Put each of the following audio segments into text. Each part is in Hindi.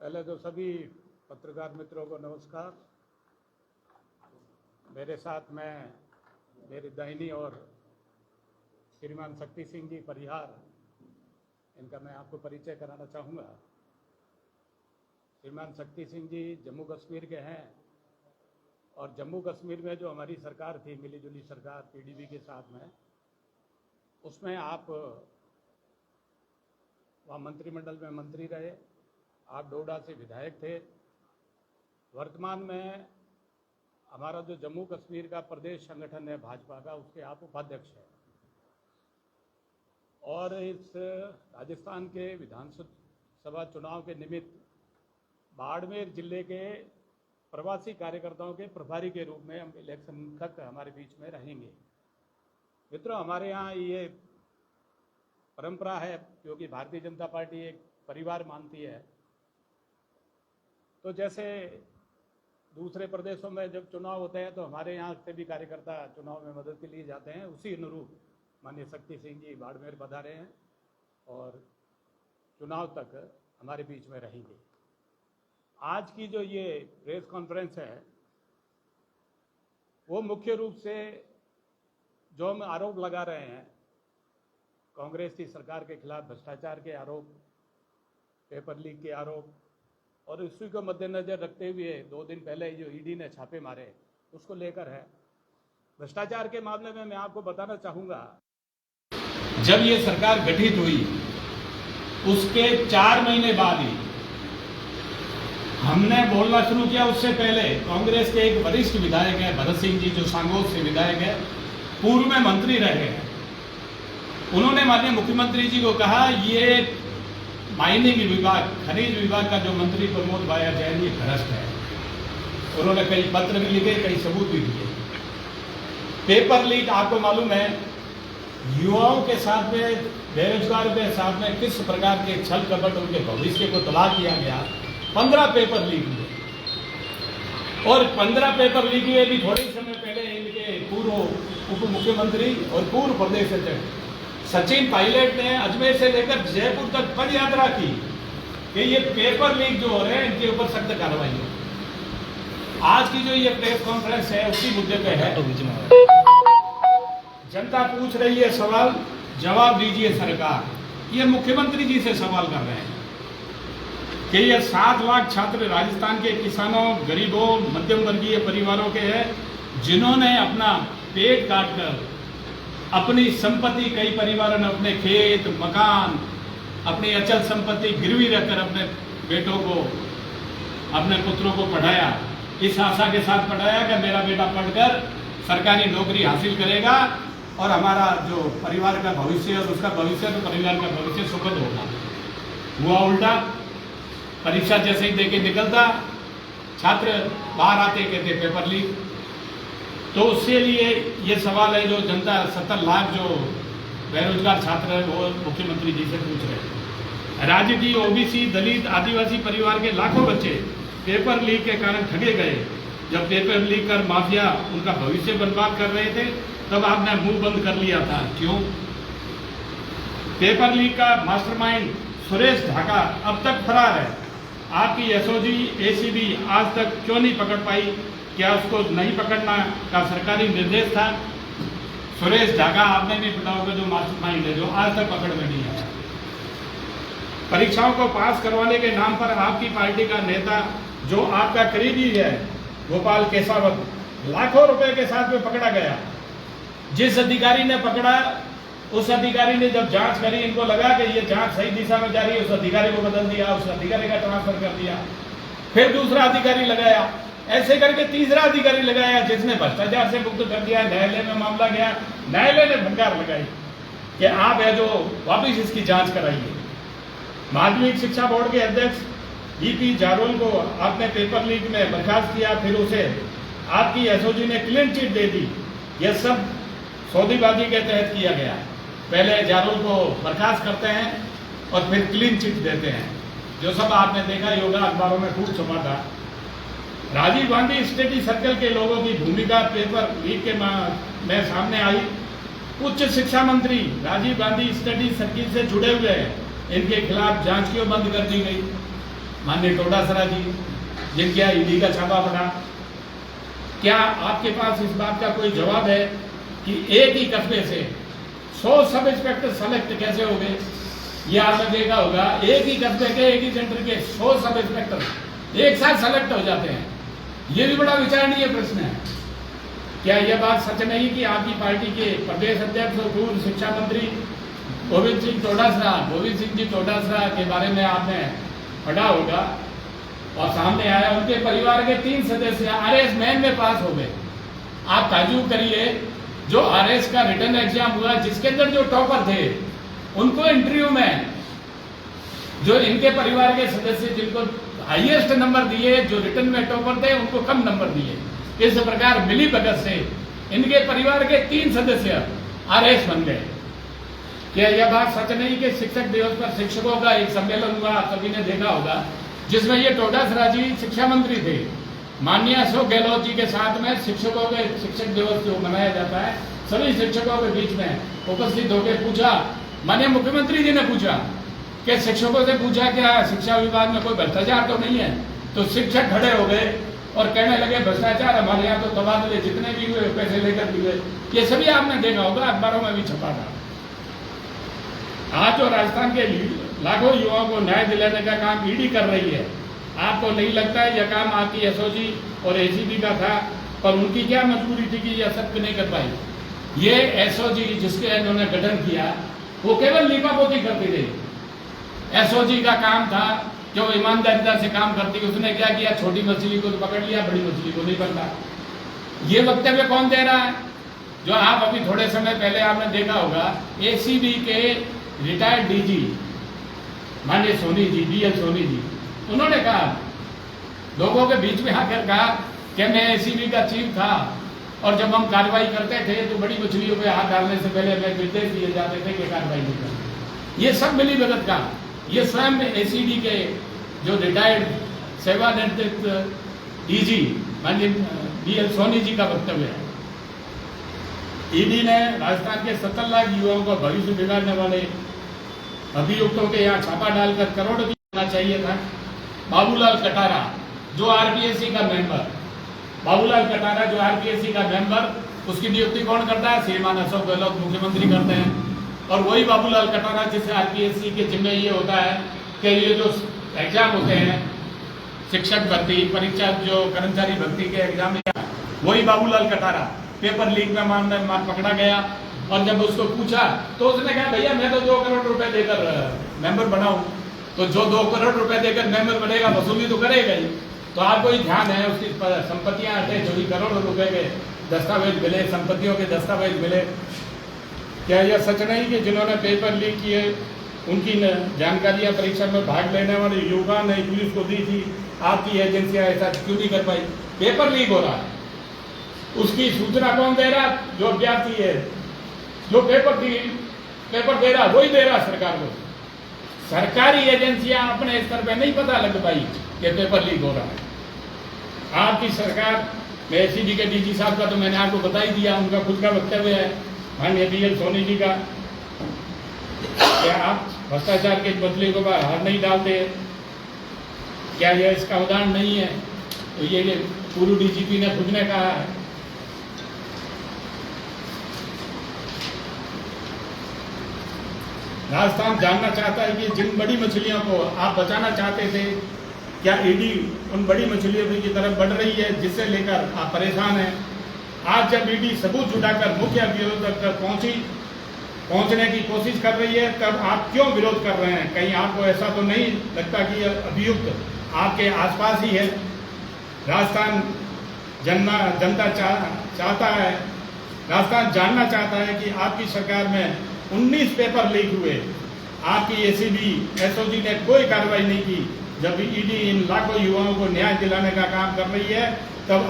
पहले तो सभी पत्रकार मित्रों को नमस्कार। मेरे साथ में मेरी दाहिनी और श्रीमान शक्ति सिंह जी परिहार, इनका मैं आपको परिचय कराना चाहूँगा। श्रीमान शक्ति सिंह जी जम्मू कश्मीर के हैं और जम्मू कश्मीर में जो हमारी सरकार थी, मिलीजुली सरकार पीडीपी के साथ में, उसमें आप वहाँ मंत्रिमंडल में मंत्री रहे, आप डोडा से विधायक थे। वर्तमान में हमारा जो जम्मू कश्मीर का प्रदेश संगठन है भाजपा का, उसके आप उपाध्यक्ष हैं। और इस राजस्थान के विधानसभा चुनाव के निमित्त बाड़मेर जिले के प्रवासी कार्यकर्ताओं के प्रभारी के रूप में हम इलेक्शन तक हमारे बीच में रहेंगे। मित्रों, हमारे यहाँ ये परंपरा है, क्योंकि भारतीय जनता पार्टी एक परिवार मानती है, तो जैसे दूसरे प्रदेशों में जब चुनाव होते हैं तो हमारे यहाँ से भी कार्यकर्ता चुनाव में मदद के लिए जाते हैं। उसी अनुरूप माननीय शक्ति सिंह जी बाड़मेर पधारे हैं और चुनाव तक हमारे बीच में रहेंगे। आज की जो ये प्रेस कॉन्फ्रेंस है, वो मुख्य रूप से जो हम आरोप लगा रहे हैं कांग्रेस की सरकार के खिलाफ, भ्रष्टाचार के आरोप, पेपर लीक के आरोप, और इसी को मद्देनजर रखते हुए 2 दिन पहले जो ईडी ने छापे मारे, उसको लेकर है। भ्रष्टाचार के मामले में मैं आपको बताना चाहूँगा, जब ये सरकार गठित हुई उसके 4 महीने बाद ही हमने बोलना शुरू किया। उससे पहले कांग्रेस के एक वरिष्ठ विधायक है भरत सिंह जी, जो सांगोद से विधायक है, पूर्व में मंत्री रहे हैं, उन्होंने माननीय मुख्यमंत्री जी को कहा ये माइनिंग विभाग, खनिज विभाग का जो मंत्री प्रमोद भाया जैन, ये भ्रष्ट है। उन्होंने कई पत्र भी लिखे, कई सबूत भी दिए। पेपर लीक, आपको मालूम है, युवाओं के साथ में, बेरोजगार के साथ में किस प्रकार के छल कपट, उनके भविष्य को तबाह किया गया। 15 पेपर लीक हुए, और 15 पेपर लीक हुए भी थोड़े समय पहले इनके पूर्व उप मुख्यमंत्री और पूर्व प्रदेश अध्यक्ष सचिन पायलट ने अजमेर से लेकर जयपुर तक पद यात्रा की कि ये पेपर लीक जो हो रहे हैं इनके ऊपर सख्त कार्रवाई हो। आज की जो ये प्रेस कॉन्फ्रेंस है उसी मुद्दे पे है। जनता पूछ रही है सवाल, जवाब दीजिए सरकार। ये मुख्यमंत्री जी से सवाल कर रहे हैं कि ये 7 लाख छात्र राजस्थान के किसानों, गरीबों, मध्यम वर्गीय परिवारों के हैं, जिन्होंने अपना पेट काटकर अपनी संपत्ति, कई परिवारों ने अपने खेत, मकान, अपनी अचल संपत्ति गिरवी रखकर अपने बेटों को, अपने पुत्रों को पढ़ाया। इस आशा के साथ पढ़ाया कि मेरा बेटा पढ़कर सरकारी नौकरी हासिल करेगा और हमारा जो परिवार का भविष्य और उसका भविष्य, तो परिवार का भविष्य सुखद होगा। हुआ उल्टा। परीक्षा जैसे ही देके निकलता, छात्र बाहर आते कहते पेपर लीक। तो उसके लिए ये सवाल है जो जनता, 70 लाख जो बेरोजगार छात्र है, वो मुख्यमंत्री जी से पूछ रहे हैं। राज्य की ओबीसी, दलित, आदिवासी परिवार के लाखों बच्चे पेपर लीक के कारण ठगे गए। जब पेपर लीक कर माफिया उनका भविष्य बर्बाद कर रहे थे, तब आपने मुंह बंद कर लिया था। क्यों? पेपर लीक का मास्टरमाइंड सुरेश ढाका अब तक फरार है। आपकी एसओजी, एसीबी आज तक क्यों नहीं पकड़ पाई? क्या उसको नहीं पकड़ना का सरकारी निर्देश था? सुरेश ढाका आपने भी पता होगा, जो मास्टरमाइंड है, जो आज तक पकड़ में नहीं आया। परीक्षाओं को पास करवाने के नाम पर आपकी पार्टी का नेता, जो आपका करीबी है, गोपाल केसावत, लाखों रुपए के साथ में पकड़ा गया। जिस अधिकारी ने पकड़ा, उस अधिकारी ने जब जांच करी, इनको लगा कि ये जांच सही दिशा में जा रही है, उस अधिकारी को बदल दिया, उस अधिकारी का ट्रांसफर कर दिया, फिर दूसरा अधिकारी लगाया, ऐसे करके तीसरा अधिकारी लगाया जिसने भ्रष्टाचार से मुक्त कर दिया। न्यायालय में मामला गया, न्यायालय ने फटकार लगाई कि आप है जो वापिस इसकी जांच कराइए। माध्यमिक शिक्षा बोर्ड के अध्यक्ष बीपी जारोल को आपने पेपर लीक में बर्खास्त किया, फिर उसे आपकी एसओजी ने क्लीन चिट दे दी। यह सब सौदेबाजी के तहत किया गया। पहले जारोल को बर्खास्त करते हैं और फिर क्लीन चिट देते हैं, जो सब आपने देखा, योगा अखबारों में खूब छपा था। राजीव गांधी स्टडी सर्कल के लोगों की भूमिका पेपर लीक के में सामने आई। उच्च शिक्षा मंत्री राजीव गांधी स्टडी सर्किल से जुड़े हुए हैं, इनके खिलाफ जांच क्यों बंद कर दी गई? माननीय टोडासरा जी, जिनके यहाँ ईडी का छापा पड़ा। क्या आपके पास इस बात का कोई जवाब है कि एक ही कस्बे से 100 सब इंस्पेक्टर सेलेक्ट कैसे हो गए? ये आपने देखा होगा, एक ही कस्बे के, एक ही सेंटर के 100 सब इंस्पेक्टर एक साथ सेलेक्ट हो जाते हैं। ये भी बड़ा विचारणीय प्रश्न है। क्या यह बात सच नहीं कि आपकी पार्टी के प्रदेश अध्यक्ष और पूर्व शिक्षा मंत्री गोविंद सिंह जी टोडासरा के बारे में आपने पढ़ा होगा और सामने आया, उनके परिवार के 3 सदस्य आरएस मैन में पास हो गए। आप ताज्जुब करिए, जो आरएस का रिटर्न एग्जाम हुआ जिसके अंदर जो टॉपर थे उनको इंटरव्यू में जो इनके परिवार के सदस्य जिनको हाईएस्ट नंबर दिए, जो रिटर्न में टॉपर थे उनको कम नंबर दिए। इस प्रकार मिली भगत से इनके परिवार के 3 सदस्य आरएस बन गए। क्या यह बात सच नहीं कि शिक्षक दिवस पर शिक्षकों का एक सम्मेलन हुआ, आप सभी ने देखा होगा, जिसमें ये टोडासरा जी शिक्षा मंत्री थे। माननीय अशोक गहलोत जी के साथ में शिक्षकों के शिक्षक दिवस जो मनाया जाता है, सभी शिक्षकों के बीच में उपस्थित होकर पूछा, माननीय मुख्यमंत्री जी ने पूछा कि शिक्षकों से पूछा क्या शिक्षा विभाग में कोई भ्रष्टाचार तो नहीं है? तो शिक्षक खड़े हो गए और कहने लगे भ्रष्टाचार हमारे यहाँ तो तबादले जितने भी हुए पैसे लेकर भी हुए। ये सभी आपने देखा होगा, अखबारों में भी छपा था। आज जो राजस्थान के लाखों युवाओं को न्याय दिलाने का काम ईडी कर रही है, आपको नहीं लगता है यह काम आपकी एसओजी और एसीबी का था? पर उनकी क्या मजबूरी थी कि यह सब नहीं कर पाई? ये एसओजी जिसके इन्होंने गठन किया वो केवल लीपापोती करती रही। एसओजी का काम था कि वो ईमानदारिता से काम करती। उसने क्या किया, छोटी मछली को तो पकड़ लिया, बड़ी मछली को नहीं पकड़ा। ये वक्तव्य कौन दे रहा है? जो आप अभी थोड़े समय पहले आपने देखा होगा, एसीबी के रिटायर्ड डीजी माननीय सोनी जी, बीएल सोनी जी, उन्होंने कहा, लोगों के बीच में आकर कहा कि मैं एसीबी का चीफ था और जब हम कार्रवाई करते थे तो बड़ी मछलियों पे हाथ डालने से पहले हमें निर्देश दिए जाते थे कि कार्रवाई नहीं करनी। ये सब मिली भगत का, ये स्वयं एसीबी के जो रिटायर्ड सेवानिवृत्त डीजी माननीय बीएल सोनी जी का वक्तव्य है। ईडी ने राजस्थान के 70 लाख युवाओं का भविष्य बिगाड़ने वाले अभियुक्तों के यहाँ छापा डालकर करोड़ की होना चाहिए था। बाबूलाल कटारा जो आरपीएससी का मेंबर, उसकी नियुक्ति कौन करता है? श्रीमान अशोक गहलोत मुख्यमंत्री करते हैं। और वही बाबूलाल कटारा जिसे आरपीएससी के जिम्मे ये होता है कि ये जो एग्जाम होते हैं, शिक्षक भर्ती परीक्षा, जो कर्मचारी भर्ती के एग्जाम, वही बाबूलाल कटारा पेपर लीक में मामला पकड़ा गया। और जब उसको पूछा तो उसने कहा, भैया मैं तो 2 करोड़ रुपए देकर मेंबर बनाऊं। तो जो 2 करोड़ रुपए देकर मेंबर बनेगा वसूली तो करेगा ही। तो आपको ही ध्यान है, उसकी संपत्तियां अटैच हुई, करोड़ों रुपए के दस्तावेज मिले, संपत्तियों के दस्तावेज मिले। क्या यह सच नहीं कि जिन्होंने पेपर लीक किए उनकी जानकारियां परीक्षा में भाग लेने वाले युवा ने पुलिस को दी थी? आपकी एजेंसियां ऐसा क्यों नहीं कर पाई? पेपर लीक हो रहा है, उसकी सूचना कौन दे रहा? जो अभ्यर्थी है, जो पेपर दे रहा वही दे रहा सरकार को। सरकारी एजेंसियां अपने स्तर पे नहीं पता लग पाई कि पेपर लीक हो रहा है। आपकी सरकार में एसीबी के डीजी साहब का तो मैंने आपको बता ही दिया, उनका खुद का वक्तव्य है, माननीय बीएल सोनी जी का। क्या आप भ्रष्टाचार के बदले को हाथ नहीं डालते? क्या यह इसका उदाहरण नहीं है? तो ये पूर्व डीजीपी ने खुद ने कहा है। राजस्थान जानना चाहता है कि जिन बड़ी मछलियों को आप बचाना चाहते थे, क्या ईडी उन बड़ी मछलियों की तरफ बढ़ रही है जिससे लेकर आप परेशान हैं? आज जब ईडी सबूत जुटाकर मुख्य अभियुक्त तक पहुंचने की कोशिश कर रही है, तब आप क्यों विरोध कर रहे हैं? कहीं आपको ऐसा तो नहीं लगता कि अभियुक्त आपके आसपास ही है? राजस्थान जनता चाहता है, राजस्थान जानना चाहता है कि आपकी सरकार में 19 पेपर लीक हुए, आपकी एसीबी एसओजी ने कोई कार्रवाई नहीं की। जब ईडी इन लाखों युवाओं को न्याय दिलाने का काम कर रही है, तब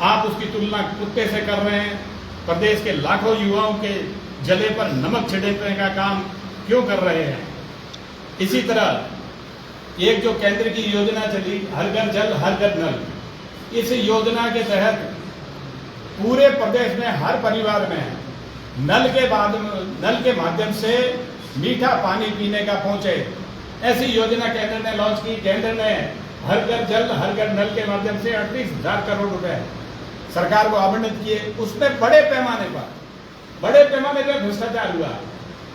आप उसकी तुलना कुत्ते से कर रहे हैं। प्रदेश के लाखों युवाओं के जले पर नमक छिड़कने का काम क्यों कर रहे हैं? इसी तरह एक जो केंद्र की योजना चली, हर घर जल हर घर नल, इस योजना के तहत पूरे प्रदेश में हर परिवार में नल के माध्यम से मीठा पानी पीने का पहुंचे। ऐसी योजना केंद्र ने लॉन्च की। केंद्र ने हर घर जल हर घर नल के माध्यम से 38,000 करोड़ रुपए सरकार को आवंटित किए। उसमें बड़े पैमाने पर भ्रष्टाचार हुआ,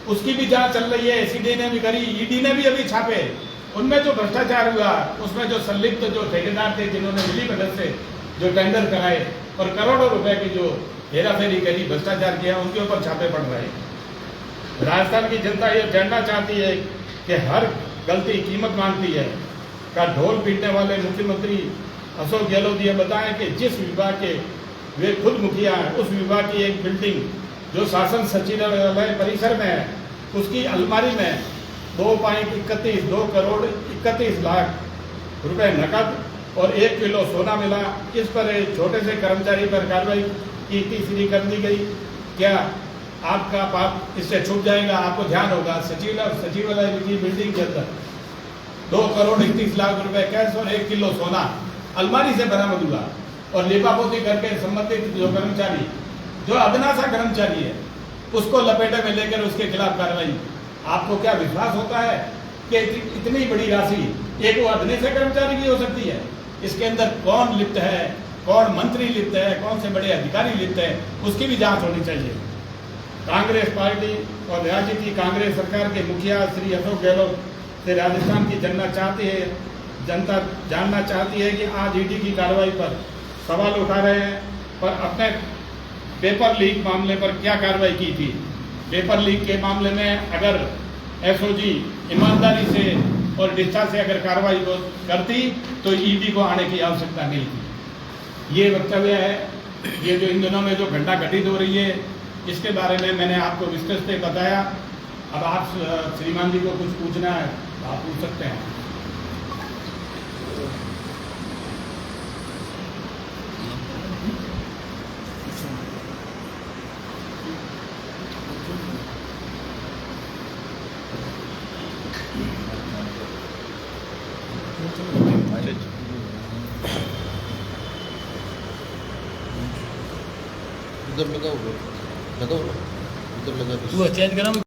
उसकी भी जांच चल रही है। एसीडी ने भी करी, ईडी ने भी अभी छापे। उनमें जो भ्रष्टाचार हुआ, उसमें जो संलिप्त जो ठेकेदार थे, जिन्होंने मिली भगत से जो टेंडर कराए और करोड़ों रुपए की जो हेराफेरी करी, भ्रष्टाचार किया, उनके ऊपर छापे पड़ रहे हैं। राजस्थान की जनता ये जानना चाहती है कि हर गलती कीमत मांगती है का ढोल पीटने वाले मुख्यमंत्री अशोक गहलोत ये बताएं कि जिस विभाग के वे खुद मुखिया हैं, उस विभाग की एक बिल्डिंग जो शासन सचिवालय परिसर में है, उसकी अलमारी में 2 करोड़ 31 लाख रुपए नकद और 1 किलो सोना मिला। इस पर एक छोटे से कर्मचारी पर कार्रवाई की तीसरी कर दी गई। क्या आपका पाप इससे छूट जाएगा? आपको ध्यान होगा, सचिवालय की बिल्डिंग के अंदर 2 करोड़ 31 लाख रुपए कैश और 1 किलो सोना अलमारी से बरामद हुआ। और लिपापोती करके संबंधित जो कर्मचारी, जो अदना सा कर्मचारी है, उसको लपेटे में लेकर उसके खिलाफ कार्रवाई। आपको क्या विश्वास होता है कि इतनी बड़ी राशि एक वो अदने से कर्मचारी की हो सकती है? इसके अंदर कौन लिप्त है, कौन मंत्री लिप्त है, कौन से बड़े अधिकारी लिप्त है, उसकी भी जांच होनी चाहिए। कांग्रेस पार्टी और राज्य की कांग्रेस सरकार के मुखिया श्री अशोक गहलोत से राजस्थान की जनता जानना चाहती है कि आज ईडी की कार्रवाई पर सवाल उठा रहे हैं, पर अपने पेपर लीक मामले पर क्या कार्रवाई की थी। पेपर लीक के मामले में अगर एसओजी ईमानदारी से और निष्ठा से अगर कार्रवाई को करती तो ईडी को आने की आवश्यकता नहीं थी। ये वक्तव्य है। ये जो इन दिनों में जो घटना घटित हो रही है, इसके बारे में मैंने आपको विस्तृत से बताया। अब आप श्रीमान जी को कुछ पूछना है, आप पूछ सकते हैं। उधर लगाओ, उधर लगा वो चेंज करा।